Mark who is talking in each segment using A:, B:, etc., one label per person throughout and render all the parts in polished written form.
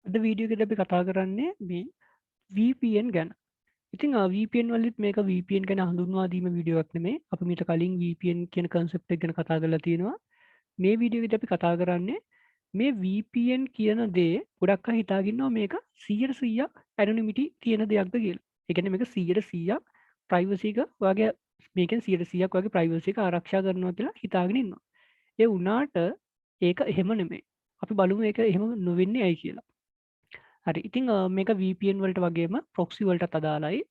A: අද වීඩියෝ එකේදී අපි කතා කරන්නේ මේ VPN ගැන. ඉතින් VPN වලත් මේක VPN ගැන හඳුන්වා දීම වීඩියෝ එකක් නෙමෙයි. අපි මීට කලින් VPN කියන concept එක ගැන කතා කරලා තියෙනවා. මේ වීඩියෝ එකේදී අපි කතා කරන්නේ මේ VPN කියන දේ ගොඩක් අය හිතාගෙන ඉන්නවා මේක 100%ක් anonymity තියෙන දෙයක්ද කියලා. ඒ කියන්නේ මේක 100%ක් privacy එක වගේ මේකෙන් 100%ක් වගේ privacy එක ආරක්ෂා කරනවා කියලා හිතාගෙන ඉන්නවා. ඒ වුණාට ඒක එහෙම නෙමෙයි. අපි බලමු ඒක එහෙම නොවෙන්නේ ඇයි කියලා. හරි ඉතිං මේක VPN වලට වගේම ප්‍රොක්සි වලටත් අදාළයි.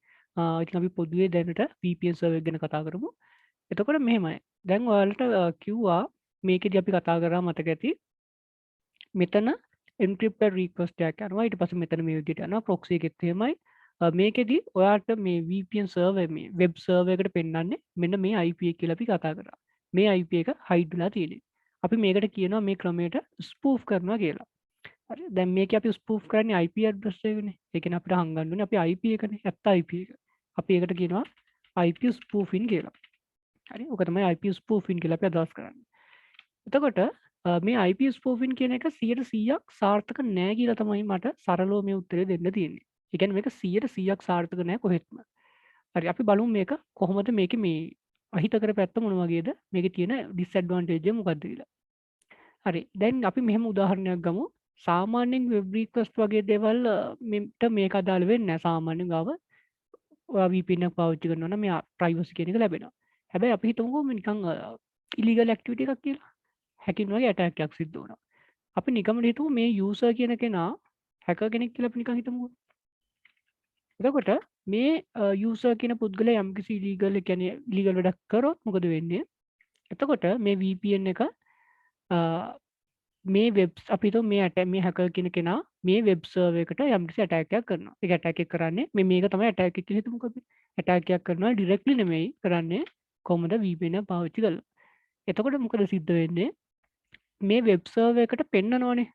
A: ඉතින් අපි පොදුවේ දැනට VPN සර්වර් ගැන කතා කරමු. එතකොට මෙහෙමයි. දැන් ඔයාලට කිව්වා මේකෙදි අපි කතා කරා මතක ඇති. මෙතන එන්ක්‍රිප්ටඩ් රික්වෙස්ට් එකක් යනවා. ඊට පස්සේ මෙතන මේ විදිහට යනවා. ප්‍රොක්සි එකෙත් එහෙමයි. මේකෙදි ඔයාට මේ VPN සර්වර් මේ වෙබ් සර්වර් එකට පෙන්වන්නේ මෙන්න මේ IP එක කියලා අපි කතා කරා. මේ IP එක හයිඩ් වෙලා තියෙන්නේ. අපි මේකට කියනවා මේ ක්‍රමයට ස්පූෆ් කරනවා කියලා. හරි දැන් මේක අපි ස්පූෆ් කරන්නේ IP ඇඩ්‍රස් එකනේ. ඒ කියන්නේ අපිට හංගන්න ඕනේ අපි IP එකනේ. ඇත්ත IP එක. අපි ඒකට කියනවා IP ස්පූෆින් කියලා. හරි. ඔක තමයි IP ස්පූෆින් කියලා අපි අදහස් කරන්නේ. එතකොට මේ IP ස්පූෆින් කියන එක 100%ක් සාර්ථක නෑ කියලා තමයි මට සරලව මේ උත්තරේ දෙන්න තියෙන්නේ. ඒ කියන්නේ මේක 100%ක් සාර්ථක නෑ කොහෙත්ම. හරි අපි බලමු මේක කොහොමද මේකේ මේ අහිතකර පැත්ත මොන වගේද මේකේ තියෙන ඩිස්ඇඩ්වාන්ටේජ් එක මොකක්ද කියලා. හරි දැන් අපි මෙහෙම උදාහරණයක් ගමු. සාමාන්‍යයෙන් වෙබ් රික්වෙස්ට් වගේ දේවල් මෙට මේක අදාළ වෙන්නේ නැහැ. සාමාන්‍යයෙන් ගාව ඔයා VPN එකක් පාවිච්චි කරනවා නම් මෙයා ප්‍රයිවසි කියන එක ලැබෙනවා. හැබැයි අපි හිතමුකෝ මේ නිකන් ඉලීගල් ඇක්ටිවිටි එකක් කියලා. හැකින් වගේ ඇටැක් එකක් සිද්ධ වුණා. අපි නිකම්ම හිතමු මේ යූසර් කියන කෙනා හැකර් කෙනෙක් කියලා අපි නිකන් හිතමුකෝ. එතකොට මේ යූසර් කියන පුද්ගලයා යම්කිසි ඉලීගල් ඒ කියන්නේ ඉලීගල් වැඩක් කරොත් මොකද වෙන්නේ? එතකොට මේ VPN එක මේ වෙබ් අපි හිතමු මේ හැකර් කියන කෙනා මේ වෙබ් සර්වර් එකට යම්කිසි ඇටැක් එකක් කරනවා. ඒක ඇටැක් එක කරන්නේ මේක තමයි ඇටැක් එක කියලා හිතමුකෝ අපි. ඇටැක් එකක් කරනවා ඩිරෙක්ට්ලි නෙමෙයි කරන්නේ කොහොමද VPN එක පාවිච්චි කරලා. එතකොට මොකද සිද්ධ වෙන්නේ? මේ වෙබ් සර්වර් එකට පෙන්නනවනේ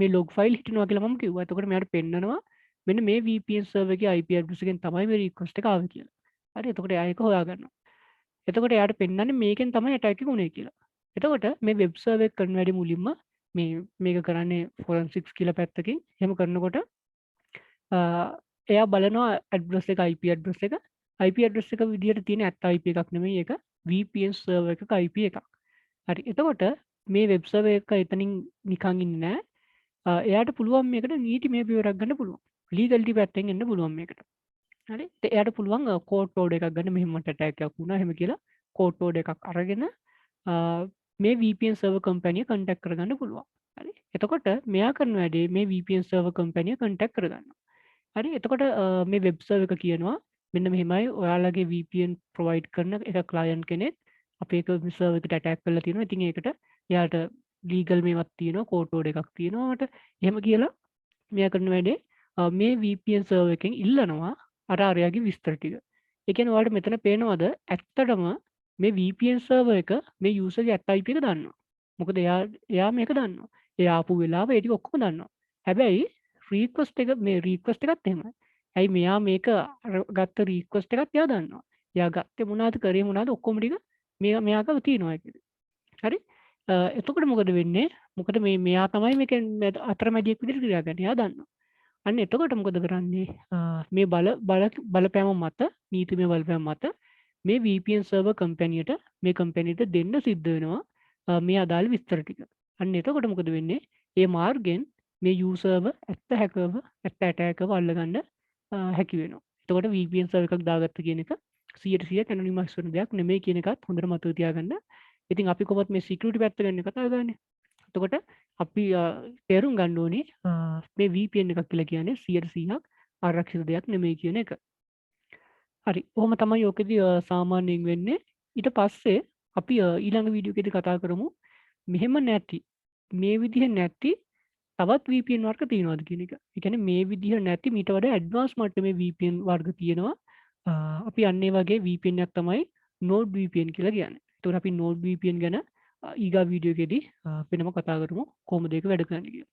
A: මේ ලොග් ෆයිල් හිටිනවා කියලා මම කිව්වා. එතකොට මෙයාට පෙන්නනවා මෙන්න මේ VPN සර්වර් එකේ IP ඇඩ්‍රස් එකෙන් තමයි මේ රික්වෙස්ට් එක ආවේ කියලා. හරි එතකොට එයා ඒක හොයාගන්නවා. එතකොට එයාට පෙන්නන්නේ මේකෙන් තමයි ඇටැක් එක උනේ කියලා. එතකොට මේ වෙබ් සර්වර් එක කරන වැඩි මුලින්ම මේක කරන්නේ ෆොරන්සික්ස් කියලා පැත්තකින්. එහෙම කරනකොට එයා බලනවා ඇඩ්‍රස් එක IP ඇඩ්‍රස් එක. IP ඇඩ්‍රස් එක විදිහට තියෙන ඇත්ත IP එකක් නෙමෙයි ඒක VPN සර්වර් එකක IP එකක්. හරි එතකොට මේ වෙබ් සර්වර් එක එතනින් නිකන් ඉන්නේ නැහැ. එයාට පුළුවන් මේකට නීතිමය පියවරක් ගන්න පුළුවන්. ලීගලිටි පැත්තෙන් එන්න පුළුවන් මේකට. හරි එයාට පුළුවන් කෝඩ් කෝඩ් එකක් ගන්න මෙහෙම මට ඇටැක් එකක් වුණා එහෙම කියලා කෝඩ් කෝඩ් එකක් අරගෙන මේ VPN සර්වර් කම්පැනිය කන්ටැක්ට් කරගන්න පුළුවන්. හරි එතකොට මෙයා කරන වැඩේ මේ VPN සර්වර් කම්පැනිය කන්ටැක්ට් කරගන්නවා. හරි එතකොට මේ වෙබ් සර්වර් එක කියනවා මෙන්න මෙහෙමයි ඔයාලගේ VPN ප්‍රොවයිඩ් කරන එක ක්ලයන්ට් කෙනෙක් අපේ සර්වර් එකට ඇටැක් කරලා තියෙනවා. ඉතින් ඒකට එයාට ලීගල් මේවත් තියෙනවා කෝඩ් කෝඩ් එකක් තියෙනවා මට එහෙම කියලා මෙයා කරන වැඩේ මේ VPN සර්වර් එකෙන් ඉල්ලනවා අර අරයාගේ විස්තර ටික. ඒ කියන්නේ ඔයාලට මෙතන පේනවද ඇත්තටම මේ VPN සර්වර් එක මේ යූසර්ගේ ඇත්ත IP එක දන්නවා. මොකද එයා මේක දන්නවා. එයා ආපු වෙලාව ඒ ටික ඔක්කොම දන්නවා. හැබැයි රික්වෙස්ට් එක මේ රික්වෙස්ට් එකත් එහෙමයි. ඇයි මෙයා මේක ගත්ත රික්වෙස්ට් එකත් එයා දන්නවා. එයා ගත්තේ මොනවද කරේ මොනවද ඔක්කොම ටික මෙයා ගාව තියෙනවා ඒක. හරි? එතකොට මොකද වෙන්නේ? මොකද මෙයා තමයි මේකෙන් අතරමැදියෙක් විදිහට ක්‍රියා කරන්නේ. එයා දන්නවා. අන්න එතකොට මොකද කරන්නේ? මේ බලපෑම මත නීතිමය බලපෑම මත මේ VPN සර්වර් කම්පැනියට මේ කම්පැනිට දෙන්න සිද්ධ වෙනවා මේ අදාළ විස්තර ටික. අන්න එතකොට මොකද වෙන්නේ? මේ මාර්ගෙන් මේ යූසර්ව ඇත්ත හැකර්ව ඇත්ත ඇටැකර්ව අල්ලගන්න හැකි වෙනවා. එතකොට VPN සර්වර් එකක් දාගත්ත කියන එක 100% ඇනොනිමස් වෙන දෙයක් නෙමෙයි කියන එකත් හොඳට මතක තියාගන්න. ඉතින් අපි කොහොමද මේ සිකියුරිටි පැත්ත ගැන කතා කරන්නේ? එතකොට අපි තේරුම් ගන්න ඕනේ මේ VPN එකක් කියලා කියන්නේ 100%ක් ආරක්ෂිත දෙයක් නෙමෙයි කියන එක. හරි. ඔහොම තමයි ඕකෙදි සාමාන්‍යයෙන් වෙන්නේ. ඊට පස්සේ අපි ඊළඟ වීඩියෝ එකේදී කතා කරමු මෙහෙම නැති මේ විදිහ නැති තවත් VPN වර්ග තියෙනවද කියන එක. ඒ කියන්නේ මේ විදිහ නැති මීට වඩා ඇඩ්වාන්ස් මට්ටමේ VPN වර්ග තියෙනවා. අපි අන්න ඒ වගේ VPN එකක් තමයි Node VPN කියලා කියන්නේ. ඒතකොට අපි Node VPN ගැන ඊගා වීඩියෝ එකේදී වෙනම කතා කරමු කොහොමද ඒක වැඩ කරන්නේ කියලා.